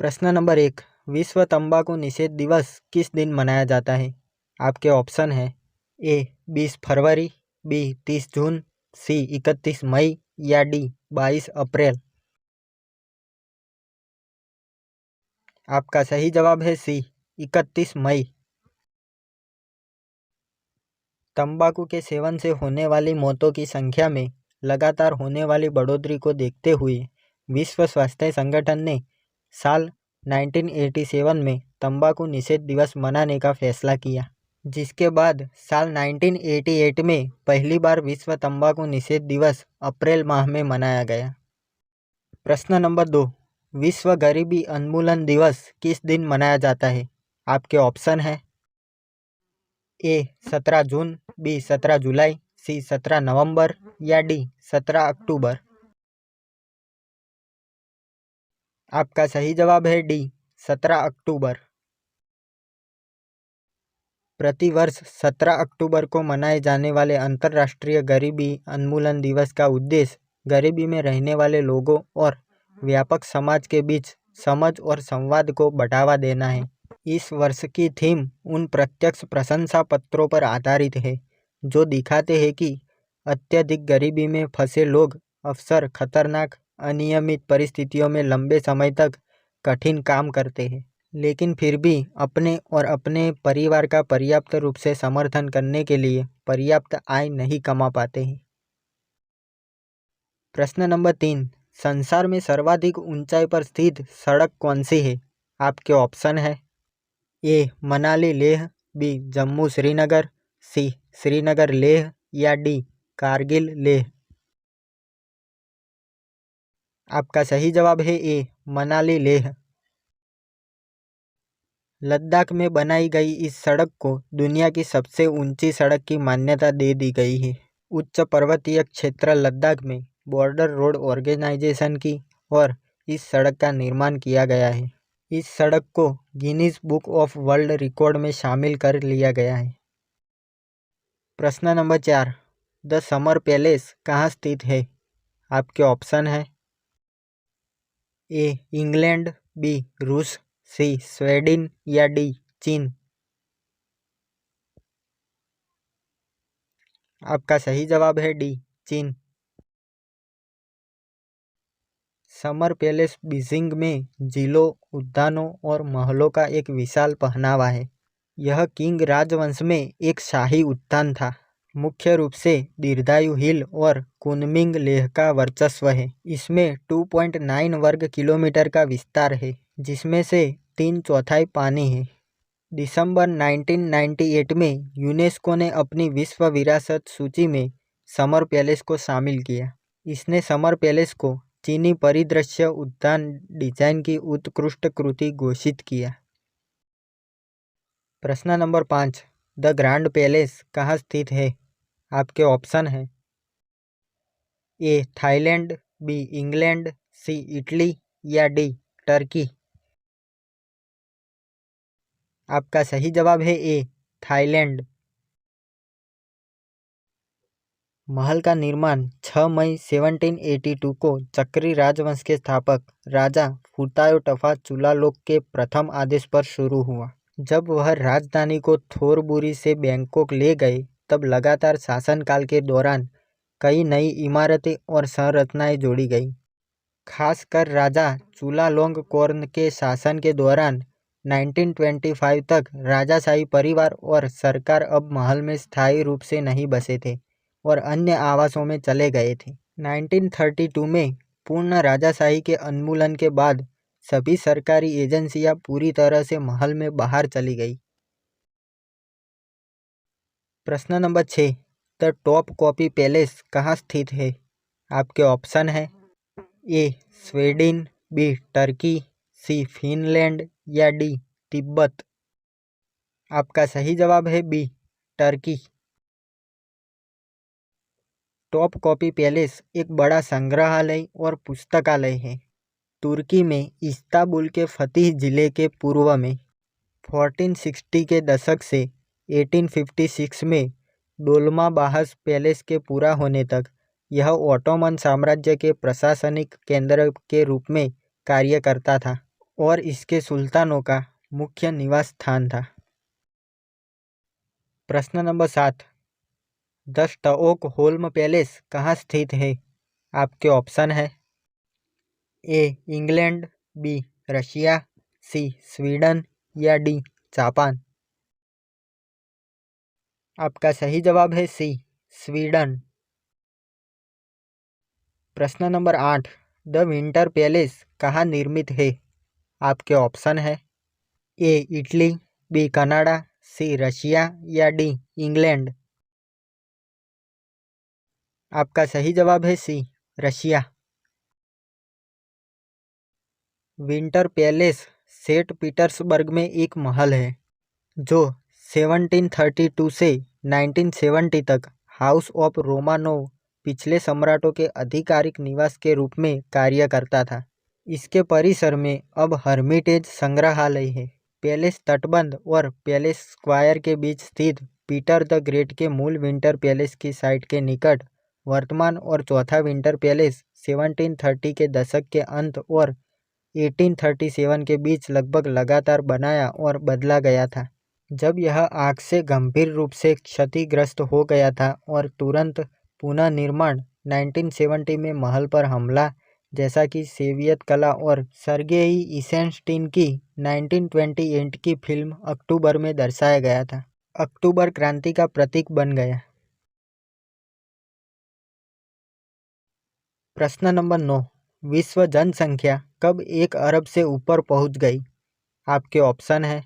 प्रश्न नंबर 1। विश्व तंबाकू निषेध दिवस किस दिन मनाया जाता है? आपके ऑप्शन है ए 20 फरवरी, बी 30 जून, सी 31 मई या डी 22 अप्रैल। आपका सही जवाब है सी 31 मई। तंबाकू के सेवन से होने वाली मौतों की संख्या में लगातार होने वाली बढ़ोतरी को देखते हुए विश्व स्वास्थ्य संगठन ने साल 1987 में तंबाकू निषेध दिवस मनाने का फैसला किया, जिसके बाद साल 1988 में पहली बार विश्व तंबाकू निषेध दिवस अप्रैल माह में मनाया गया। प्रश्न नंबर 2। विश्व गरीबी उन्मूलन दिवस किस दिन मनाया जाता है? आपके ऑप्शन है ए 17 जून, बी 17 जुलाई, सी 17 नवंबर या डी 17 अक्टूबर। आपका सही जवाब है डी 17 अक्टूबर। प्रतिवर्ष 17 अक्टूबर को मनाए जाने वाले अंतर्राष्ट्रीय गरीबी उन्मूलन दिवस का उद्देश्य गरीबी में रहने वाले लोगों और व्यापक समाज के बीच समझ और संवाद को बढ़ावा देना है। इस वर्ष की थीम उन प्रत्यक्ष प्रशंसा पत्रों पर आधारित है जो दिखाते हैं कि अत्यधिक गरीबी में फंसे लोग अक्सर खतरनाक अनियमित परिस्थितियों में लंबे समय तक कठिन काम करते हैं, लेकिन फिर भी अपने और अपने परिवार का पर्याप्त रूप से समर्थन करने के लिए पर्याप्त आय नहीं कमा पाते हैं। प्रश्न नंबर 3। संसार में सर्वाधिक ऊंचाई पर स्थित सड़क कौन सी है? आपके ऑप्शन है ए मनाली लेह, बी जम्मू श्रीनगर, सी श्रीनगर लेह या डी कारगिल लेह। आपका सही जवाब है ए मनाली लेह। लद्दाख में बनाई गई इस सड़क को दुनिया की सबसे ऊंची सड़क की मान्यता दे दी गई है। उच्च पर्वतीय क्षेत्र लद्दाख में बॉर्डर रोड ऑर्गेनाइजेशन की और इस सड़क का निर्माण किया गया है। इस सड़क को Guinness book of world record में शामिल कर लिया गया है। प्रश्न नंबर 4। द समर पैलेस कहाँ स्थित है? आपके ऑप्शन है ए इंग्लैंड, बी रूस, सी स्वीडन या डी चीन। आपका सही जवाब है डी चीन। समर पैलेस बीजिंग में झीलों, उद्यानों और महलों का एक विशाल पहनावा है। यह किंग राजवंश में एक शाही उद्यान था। मुख्य रूप से दीर्घायु हिल और कुनमिंग लेह का वर्चस्व है। इसमें 2.9 वर्ग किलोमीटर का विस्तार है, जिसमें से 3/4 पानी है। दिसंबर 1998 में यूनेस्को ने अपनी विश्व विरासत सूची में समर पैलेस को शामिल किया। इसने समर पैलेस को चीनी परिदृश्य उद्यान डिजाइन की उत्कृष्ट कृति घोषित किया। प्रश्न नंबर 5। द ग्रैंड पैलेस कहाँ स्थित है? आपके ऑप्शन है A Thailand, B England, C Italy या डी टर्की। आपका सही जवाब है ए थाईलैंड। महल का निर्माण 6 मई 1782 को चक्री राजवंश के स्थापक राजा फुतायो-टफा चुलालोक के प्रथम आदेश पर शुरू हुआ। जब वह राजधानी को थोरबुरी से बैंकॉक ले गए, तब लगातार शासनकाल के दौरान कई नई इमारतें और संरचनाएं जोड़ी गई। खासकर राजा चुलालोंगकोर्न के शासन के दौरान 1925 तक राजाशाही परिवार और सरकार अब महल में स्थायी रूप से नहीं बसे थे और अन्य आवासों में चले गए थे। 1932 में पूर्ण राजाशाही के उन्मूलन के बाद सभी सरकारी एजेंसियां पूरी तरह से महल में बाहर चली गई। प्रश्न number 6। The Topkapi palace कहाँ स्थित है? आपके ऑप्शन है A Sweden, B Turkey, C Finland या डी तिब्बत। आपका सही जवाब है B Turkey. Topkapi palace एक बड़ा संग्रहालय और पुस्तकालय है। तुर्की में इस्तांबुल के फतेह जिले के पूर्व में 1460 के दशक से 1856 में डोल्माबाहस पैलेस के पूरा होने तक यह ओटोमन साम्राज्य के प्रशासनिक केंद्र के रूप में कार्य करता था। और इसके सुल्तानों का मुख्य निवास स्थान था। प्रश्न नंबर 7, द स्टॉकहोल्म पैलेस कहाँ स्थित है? आपके ऑप्शन है A England, B Russia, C Sweden या डी जापान। आपका सही जवाब है सी स्वीडन। प्रश्न नंबर 8, द विंटर पैलेस कहाँ निर्मित है? आपके ऑप्शन है A Italy, B Canada, C Russia या डी इंग्लैंड। आपका सही जवाब है C Russia. Winter Palace Saint Petersburg में एक महल है जो 1732 से 1970 तक हाउस ऑफ रोमानोव पिछले सम्राटों के आधिकारिक निवास के रूप में कार्य करता था। इसके परिसर में अब हर्मिटेज संग्रहालय है। पैलेस तटबंध और पैलेस स्क्वायर के बीच स्थित पीटर द ग्रेट के मूल विंटर पैलेस की साइट के निकट वर्तमान और चौथा विंटर पैलेस 1730 के दशक के अंत और 1837 के बीच लगभग लगातार बनाया और बदला गया था, जब यह आग से गंभीर रूप से क्षतिग्रस्त हो गया था और तुरंत पुनः निर्माण 1970 में महल पर हमला जैसा कि सोवियत कला और सर्गेई इसेनस्टीन की 1928 की फिल्म अक्टूबर में दर्शाया गया था। अक्टूबर क्रांति का प्रतीक बन गया। प्रश्न नंबर 9, विश्व जनसंख्या कब 1 अरब से ऊपर पहुंच गई? आपके ऑप्शन है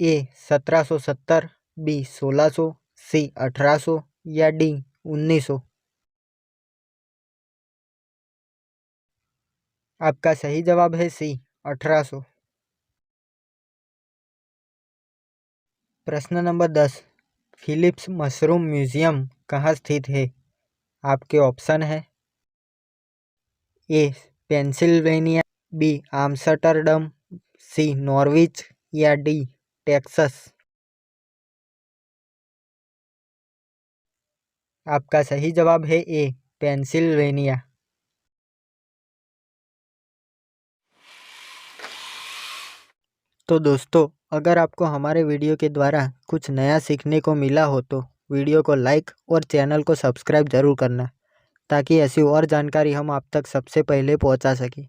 ए 1770, बी 1600, सी 1800 या डी 1900। आपका सही जवाब है सी 1800। प्रश्न नंबर 10, फिलिप्स मशरूम म्यूजियम कहाँ स्थित है? आपके ऑप्शन है ए पेंसिल्वेनिया, बी आम्स्टरडम, सी नॉर्विच या डी टेक्सास। आपका सही जवाब है ए पेंसिल्वेनिया। तो दोस्तों, अगर आपको हमारे वीडियो के द्वारा कुछ नया सीखने को मिला हो तो वीडियो को लाइक और चैनल को सब्सक्राइब जरूर करना, ताकि ऐसी और जानकारी हम आप तक सबसे पहले पहुंचा सकें।